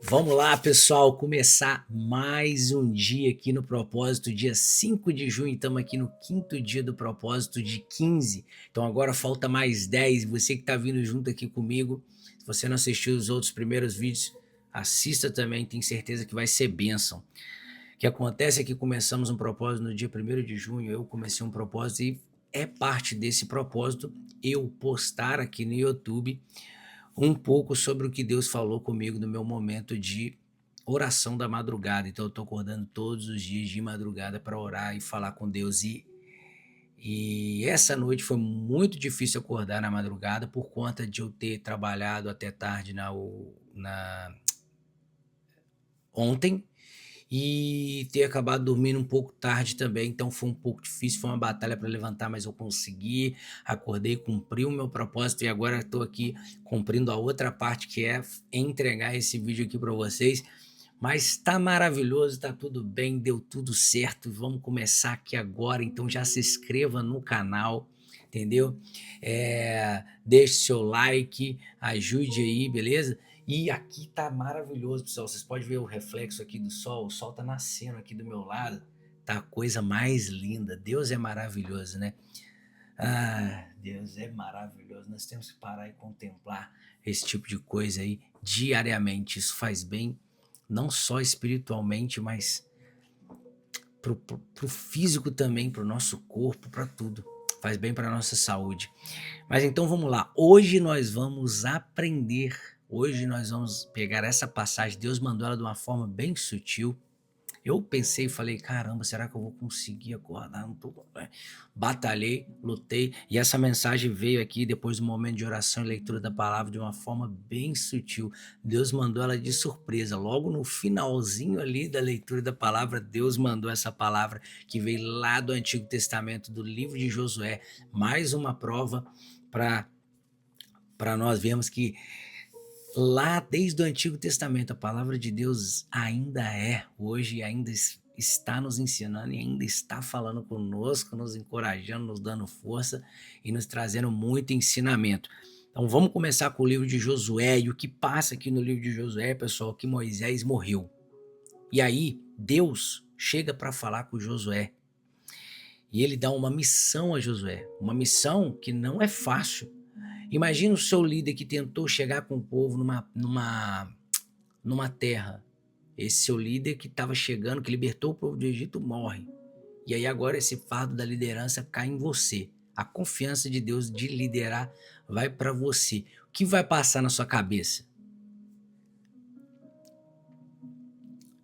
Vamos lá, pessoal, começar mais um dia aqui no Propósito, dia 5 de junho, estamos aqui no quinto dia do Propósito de 15. Então agora falta mais 10. Você que está vindo junto aqui comigo, se você não assistiu os outros primeiros vídeos, assista também, tenho certeza que vai ser bênção. O que acontece é que começamos um propósito no dia 1º de junho, eu comecei um propósito e é parte desse propósito eu postar aqui no YouTube um pouco sobre o que Deus falou comigo no meu momento de oração da madrugada. Então eu estou acordando todos os dias de madrugada para orar e falar com Deus. E essa noite foi muito difícil acordar na madrugada por conta de eu ter trabalhado até tarde ontem e ter acabado dormindo um pouco tarde também, então foi um pouco difícil, foi uma batalha para levantar, mas eu consegui, acordei, cumpri o meu propósito e agora estou aqui cumprindo a outra parte que é entregar esse vídeo aqui para vocês. Mas tá maravilhoso, tá tudo bem, deu tudo certo. Vamos começar aqui agora, então já se inscreva no canal, entendeu? Deixe seu like, ajude aí, beleza? E aqui tá maravilhoso, pessoal. Vocês podem ver o reflexo aqui do sol. O sol tá nascendo aqui do meu lado. Tá a coisa mais linda. Deus é maravilhoso, né? Ah, Deus é maravilhoso. Nós temos que parar e contemplar esse tipo de coisa aí diariamente. Isso faz bem, não só espiritualmente, mas pro físico também, pro nosso corpo, para tudo. Faz bem para nossa saúde. Mas então vamos lá. Hoje nós vamos aprender. Hoje nós vamos pegar essa passagem. Deus mandou ela de uma forma bem sutil. Eu pensei e falei, caramba, será que eu vou conseguir acordar? Não tô... Batalhei, lutei, e essa mensagem veio aqui depois do momento de oração e leitura da palavra de uma forma bem sutil. Deus mandou ela de surpresa. Logo no finalzinho ali da leitura da palavra, Deus mandou essa palavra que veio lá do Antigo Testamento, do livro de Josué. Mais uma prova para nós vermos que lá desde o Antigo Testamento, a palavra de Deus ainda é hoje, ainda está nos ensinando e ainda está falando conosco, nos encorajando, nos dando força e nos trazendo muito ensinamento. Então vamos começar com o livro de Josué, e o que passa aqui no livro de Josué, pessoal, que Moisés morreu. E aí Deus chega para falar com Josué e ele dá uma missão a Josué, uma missão que não é fácil. Imagina o seu líder que tentou chegar com o povo numa terra. Esse seu líder que estava chegando, que libertou o povo do Egito, morre. E aí agora esse fardo da liderança cai em você. A confiança de Deus de liderar vai para você. O que vai passar na sua cabeça?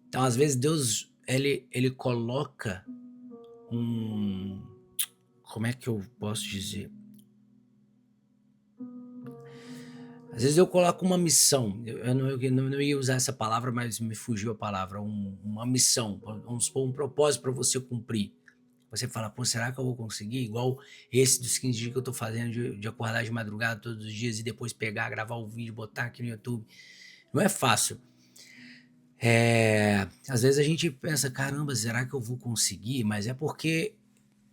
Então, às vezes, Deus ele coloca um... Como é que eu posso dizer? Às vezes eu coloco uma missão, eu não ia usar essa palavra, mas me fugiu a palavra, uma missão, vamos supor, um propósito para você cumprir. Você fala, pô, será que eu vou conseguir? Igual esse dos 15 dias que eu tô fazendo, de acordar de madrugada todos os dias e depois pegar, gravar o vídeo, botar aqui no YouTube. Não é fácil. Às vezes a gente pensa, caramba, será que eu vou conseguir? Mas é porque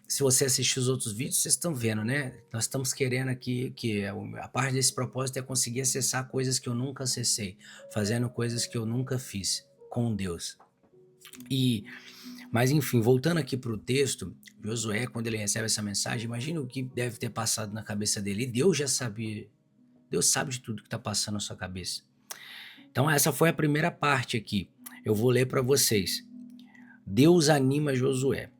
se você assistir os outros vídeos, vocês estão vendo, né? Nós estamos querendo aqui que a parte desse propósito é conseguir acessar coisas que eu nunca acessei, fazendo coisas que eu nunca fiz com Deus. Mas enfim, voltando aqui para o texto, Josué, quando ele recebe essa mensagem, imagina o que deve ter passado na cabeça dele. E Deus já sabia, Deus sabe de tudo que está passando na sua cabeça. Então essa foi a primeira parte aqui. Eu vou ler para vocês. Deus anima Josué.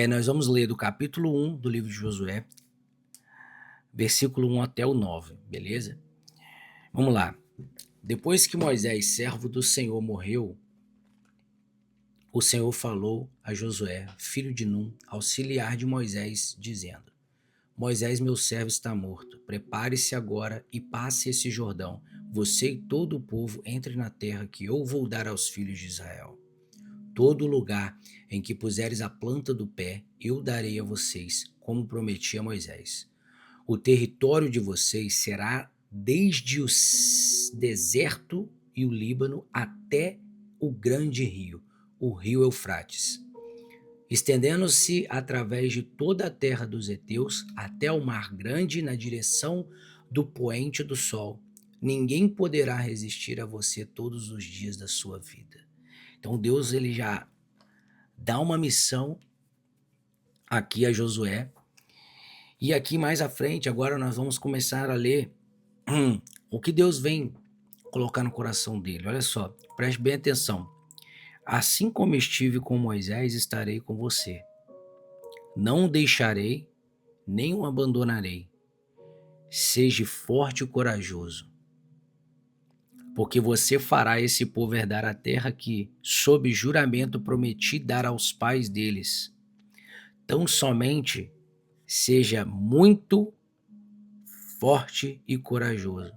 Nós vamos ler do capítulo 1 do livro de Josué, versículo 1 até o 9, beleza? Vamos lá. Depois que Moisés, servo do Senhor, morreu, o Senhor falou a Josué, filho de Num, auxiliar de Moisés, dizendo: Moisés, meu servo, está morto. Prepare-se agora e passe esse Jordão. Você e todo o povo entre na terra que eu vou dar aos filhos de Israel. Todo lugar em que puseres a planta do pé, eu darei a vocês, como prometi a Moisés. O território de vocês será desde o deserto e o Líbano até o grande rio, o rio Eufrates, estendendo-se através de toda a terra dos heteus até o mar grande na direção do poente do sol. ninguém poderá resistir a você todos os dias da sua vida. Então Deus ele já dá uma missão aqui a Josué. E aqui mais à frente, agora nós vamos começar a ler o que Deus vem colocar no coração dele. Olha só, preste bem atenção. Assim como estive com Moisés, estarei com você. Não o deixarei, nem o abandonarei. Seja forte e corajoso, porque você fará esse povo herdar a terra que, sob juramento, prometi dar aos pais deles. Tão somente seja muito forte e corajoso,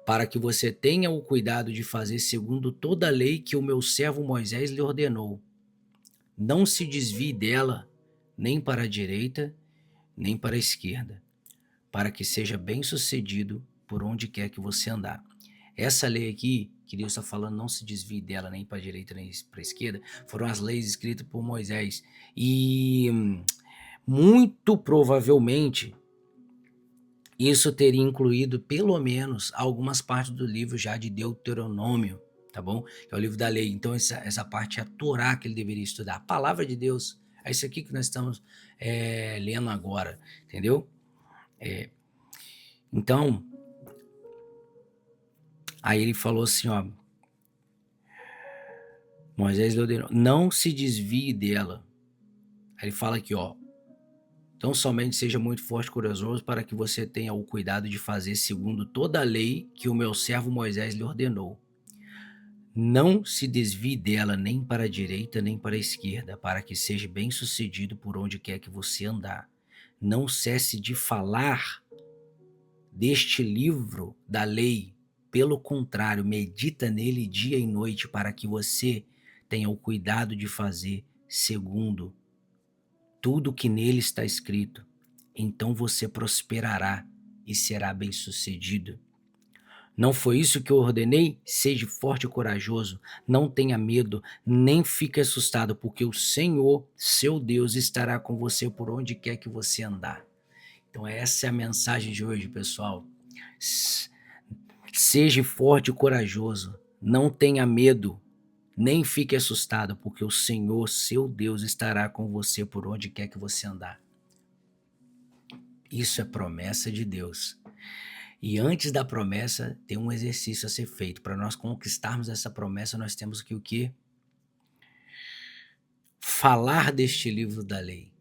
para que você tenha o cuidado de fazer segundo toda a lei que o meu servo Moisés lhe ordenou. Não se desvie dela, nem para a direita, nem para a esquerda, para que seja bem-sucedido por onde quer que você andar. Essa lei aqui, que Deus está falando, não se desvie dela nem para a direita nem para a esquerda, foram as leis escritas por Moisés. E muito provavelmente isso teria incluído pelo menos algumas partes do livro já de Deuteronômio, tá bom? Que é o livro da lei. Então essa parte é a Torá que ele deveria estudar. A palavra de Deus, é isso aqui que nós estamos lendo agora, entendeu? Então, aí ele falou assim, ó, Moisés ordenou, não se desvie dela. Aí ele fala aqui, ó, então somente seja muito forte e corajoso para que você tenha o cuidado de fazer segundo toda a lei que o meu servo Moisés lhe ordenou. Não se desvie dela nem para a direita nem para a esquerda, para que seja bem-sucedido por onde quer que você andar. Não cesse de falar deste livro da lei. Pelo contrário, medita nele dia e noite para que você tenha o cuidado de fazer segundo tudo que nele está escrito. Então você prosperará e será bem-sucedido. Não foi isso que eu ordenei? Seja forte e corajoso, não tenha medo, nem fique assustado, porque o Senhor, seu Deus, estará com você por onde quer que você andar. Então essa é a mensagem de hoje, pessoal. Seja forte e corajoso, não tenha medo, nem fique assustado, porque o Senhor, seu Deus, estará com você por onde quer que você andar. Isso é promessa de Deus. E antes da promessa, tem um exercício a ser feito. Para nós conquistarmos essa promessa, nós temos que o quê? Falar deste livro da lei.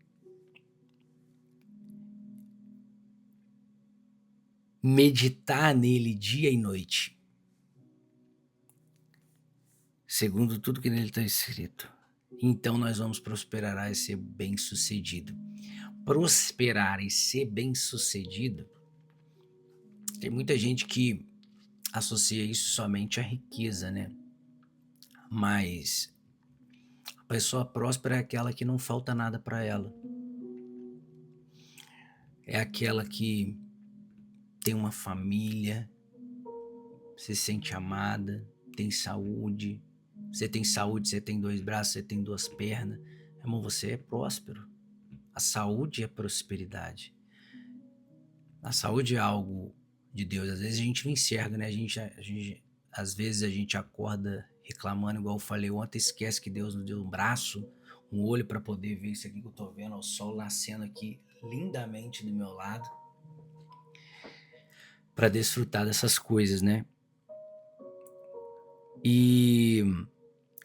Meditar nele dia e noite. Segundo tudo que nele está escrito. Então nós vamos prosperar e ser bem-sucedido. Prosperar e ser bem-sucedido, tem muita gente que associa isso somente à riqueza, né? Mas a pessoa próspera é aquela que não falta nada para ela. É aquela que tem uma família, se sente amada, tem saúde. Você tem saúde, você tem 2 braços, você tem 2 pernas. Irmão, você é próspero. A saúde é prosperidade. A saúde é algo de Deus. Às vezes a gente não enxerga, né? Às vezes a gente acorda reclamando, igual eu falei ontem, esquece que Deus nos deu um braço, um olho para poder ver isso aqui que eu tô vendo, o sol nascendo aqui lindamente do meu lado, para desfrutar dessas coisas, né? E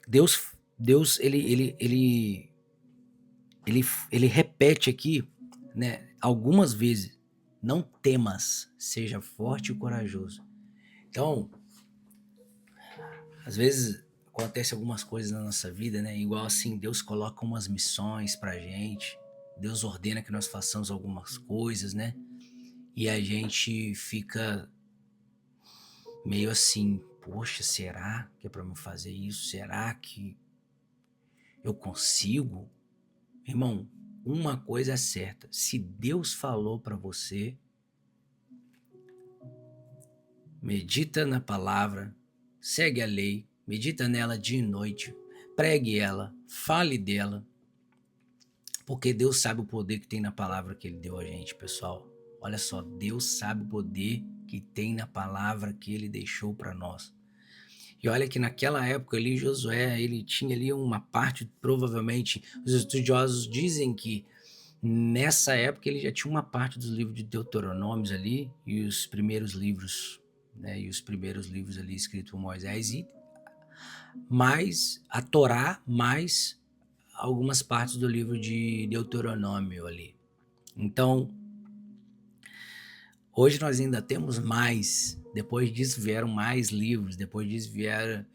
Deus ele repete aqui, né, algumas vezes, não temas, seja forte e corajoso. Então, às vezes acontece algumas coisas na nossa vida, né? Igual assim, Deus coloca umas missões pra gente, Deus ordena que nós façamos algumas coisas, né? E a gente fica meio assim, poxa, será que é pra mim fazer isso? Será que eu consigo? Irmão, uma coisa é certa, se Deus falou pra você, medita na palavra, segue a lei, medita nela dia e noite, pregue ela, fale dela, porque Deus sabe o poder que tem na palavra que Ele deu a gente, pessoal. Olha só, Deus sabe o poder que tem na palavra que ele deixou para nós. E olha que naquela época ali, Josué, ele tinha ali uma parte, provavelmente, os estudiosos dizem que nessa época ele já tinha uma parte dos livros de Deuteronômios ali, e os primeiros livros, né, e os primeiros livros ali escritos por Moisés, e mais a Torá, mais algumas partes do livro de Deuteronômio ali. Então, hoje nós ainda temos mais, depois disso vieram mais livros, depois disso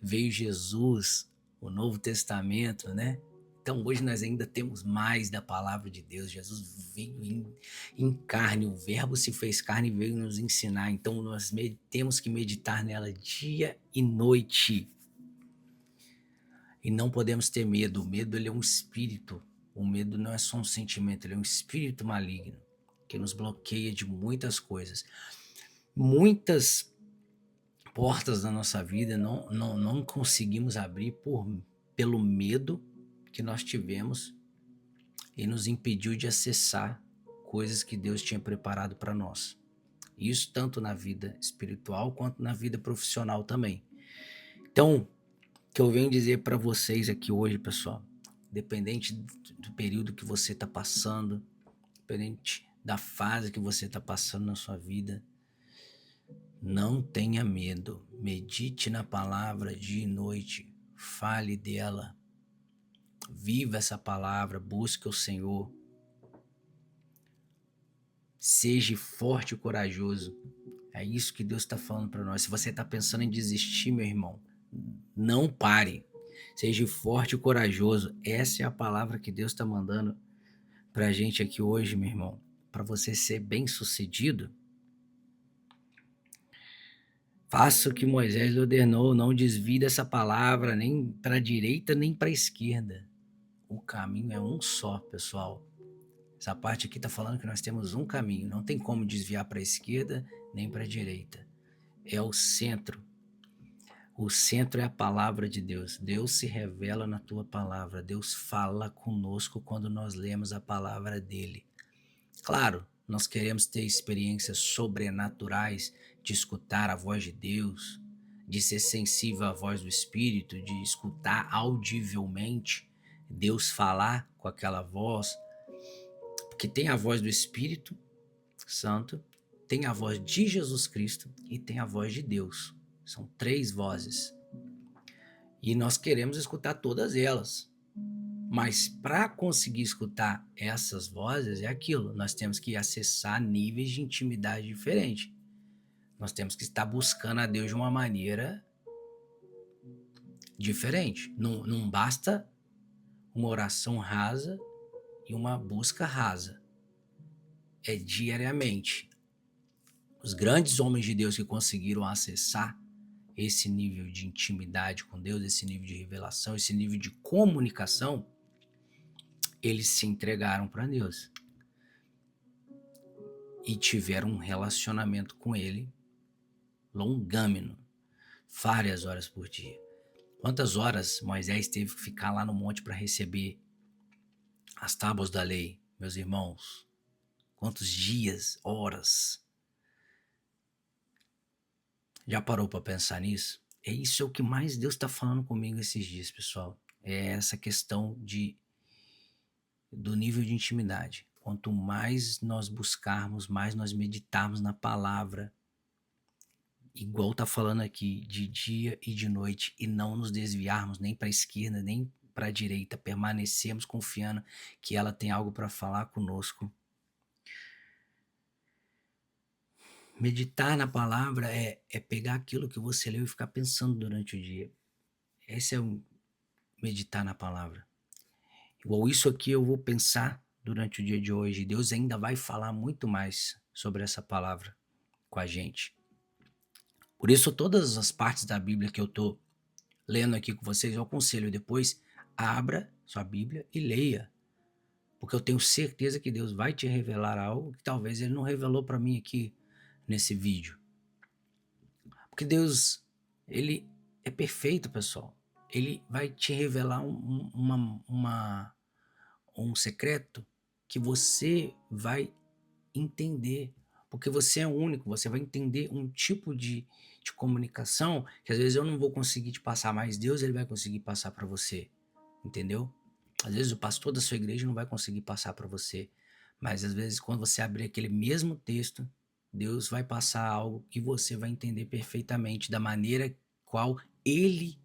veio Jesus, o Novo Testamento, né? Então hoje nós ainda temos mais da palavra de Deus. Jesus veio em carne, o verbo se fez carne e veio nos ensinar. Então nós temos que meditar nela dia e noite. E não podemos ter medo. O medo, ele é um espírito. O medo não é só um sentimento, ele é um espírito maligno que nos bloqueia de muitas coisas. Muitas portas da nossa vida não conseguimos abrir pelo medo que nós tivemos e nos impediu de acessar coisas que Deus tinha preparado para nós. Isso tanto na vida espiritual quanto na vida profissional também. Então, o que eu venho dizer para vocês aqui hoje, pessoal, independente do período que você está passando, independente da fase que você está passando na sua vida, não tenha medo, medite na palavra dia e noite, fale dela, viva essa palavra, busque o Senhor, seja forte e corajoso. É isso que Deus está falando para nós. Se você está pensando em desistir, meu irmão, não pare. Seja forte e corajoso. Essa é a palavra que Deus está mandando para a gente aqui hoje, meu irmão. Para você ser bem-sucedido, faça o que Moisés ordenou, não desvie dessa palavra nem para a direita nem para a esquerda. O caminho é um só, pessoal. Essa parte aqui está falando que nós temos um caminho, não tem como desviar para a esquerda nem para a direita. É o centro. O centro é a palavra de Deus. Deus se revela na tua palavra. Deus fala conosco quando nós lemos a palavra dele. Claro, nós queremos ter experiências sobrenaturais de escutar a voz de Deus, de ser sensível à voz do Espírito, de escutar audivelmente Deus falar com aquela voz, porque tem a voz do Espírito Santo, tem a voz de Jesus Cristo e tem a voz de Deus. São 3 vozes. E nós queremos escutar todas elas. Mas para conseguir escutar essas vozes é aquilo, nós temos que acessar níveis de intimidade diferentes. Nós temos que estar buscando a Deus de uma maneira diferente. Não basta uma oração rasa e uma busca rasa. É diariamente. Os grandes homens de Deus que conseguiram acessar esse nível de intimidade com Deus, esse nível de revelação, esse nível de comunicação, eles se entregaram para Deus e tiveram um relacionamento com ele longâmino, várias horas por dia. Quantas horas Moisés teve que ficar lá no monte para receber as tábuas da lei, meus irmãos? Quantos dias, horas? Já parou para pensar nisso? Isso é o que mais Deus está falando comigo esses dias, pessoal. É essa questão do nível de intimidade. Quanto mais nós buscarmos, mais nós meditarmos na palavra, igual tá falando aqui, de dia e de noite, e não nos desviarmos nem para a esquerda, nem para a direita, permanecemos confiando que ela tem algo para falar conosco. Meditar na palavra é pegar aquilo que você leu e ficar pensando durante o dia. Esse é o meditar na palavra. Igual isso aqui eu vou pensar durante o dia de hoje. Deus ainda vai falar muito mais sobre essa palavra com a gente. Por isso, todas as partes da Bíblia que eu estou lendo aqui com vocês, eu aconselho depois, abra sua Bíblia e leia. Porque eu tenho certeza que Deus vai te revelar algo que talvez Ele não revelou para mim aqui nesse vídeo. Porque Deus, Ele é perfeito, pessoal. Ele vai te revelar um secreto que você vai entender. porque você é único, você vai entender um tipo de comunicação que às vezes eu não vou conseguir te passar, mas Deus ele vai conseguir passar para você, entendeu? Às vezes o pastor da sua igreja não vai conseguir passar para você, mas às vezes quando você abrir aquele mesmo texto, Deus vai passar algo que você vai entender perfeitamente da maneira qual ele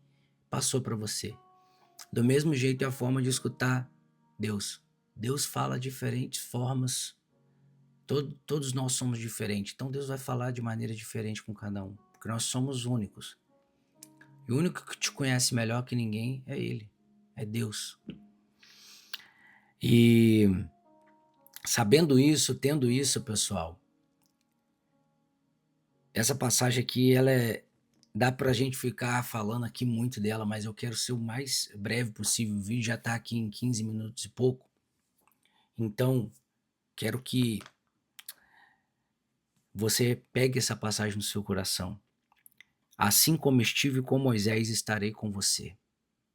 passou para você. Do mesmo jeito é a forma de escutar Deus. Deus fala de diferentes formas. Todos nós somos diferentes. Então Deus vai falar de maneira diferente com cada um. Porque nós somos únicos. E o único que te conhece melhor que ninguém é Ele. É Deus. E sabendo isso, tendo isso, pessoal, essa passagem aqui, dá pra gente ficar falando aqui muito dela, mas eu quero ser o mais breve possível. O vídeo já tá aqui em 15 minutos e pouco. Então, quero que você pegue essa passagem no seu coração. Assim como estive com Moisés, estarei com você.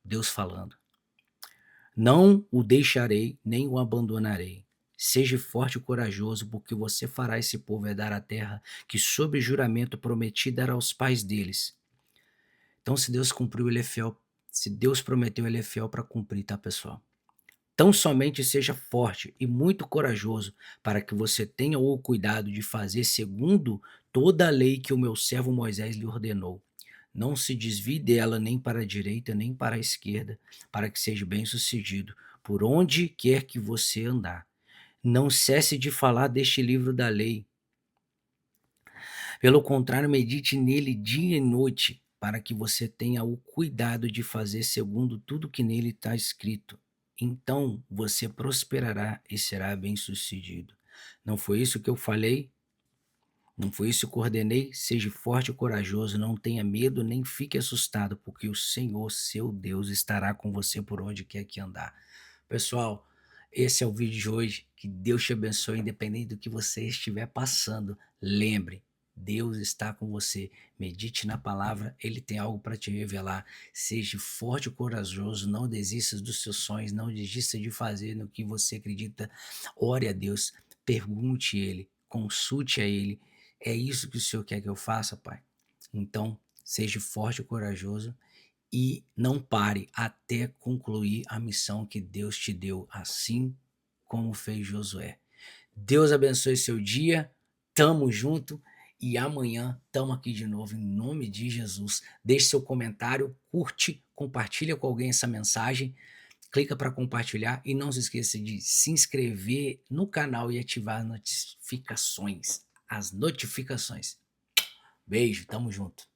Deus falando. Não o deixarei, nem o abandonarei. Seja forte e corajoso, porque você fará esse povo herdar a terra que, sob juramento, prometi dar aos pais deles. Então, se Deus cumpriu, ele é fiel. Se Deus prometeu, ele é fiel para cumprir, tá, pessoal? Tão somente seja forte e muito corajoso, para que você tenha o cuidado de fazer segundo toda a lei que o meu servo Moisés lhe ordenou. Não se desvie dela nem para a direita nem para a esquerda, para que seja bem-sucedido por onde quer que você andar. Não cesse de falar deste livro da lei. Pelo contrário, medite nele dia e noite, para que você tenha o cuidado de fazer segundo tudo que nele está escrito. Então você prosperará e será bem-sucedido. Não foi isso que eu falei? Não foi isso que eu ordenei? Seja forte e corajoso, não tenha medo nem fique assustado, porque o Senhor, seu Deus, estará com você por onde quer que andar. Pessoal, esse é o vídeo de hoje. Que Deus te abençoe, independente do que você estiver passando. Lembre, Deus está com você. Medite na palavra, Ele tem algo para te revelar. Seja forte e corajoso, não desista dos seus sonhos, não desista de fazer no que você acredita. Ore a Deus, pergunte a Ele, consulte a Ele. É isso que o Senhor quer que eu faça, Pai? Então, seja forte e corajoso e não pare até concluir a missão que Deus te deu, assim como fez Josué. Deus abençoe seu dia, tamo junto e amanhã tamo aqui de novo em nome de Jesus. Deixe seu comentário, curte, compartilha com alguém essa mensagem, clica para compartilhar e não se esqueça de se inscrever no canal e ativar as notificações. Beijo, tamo junto.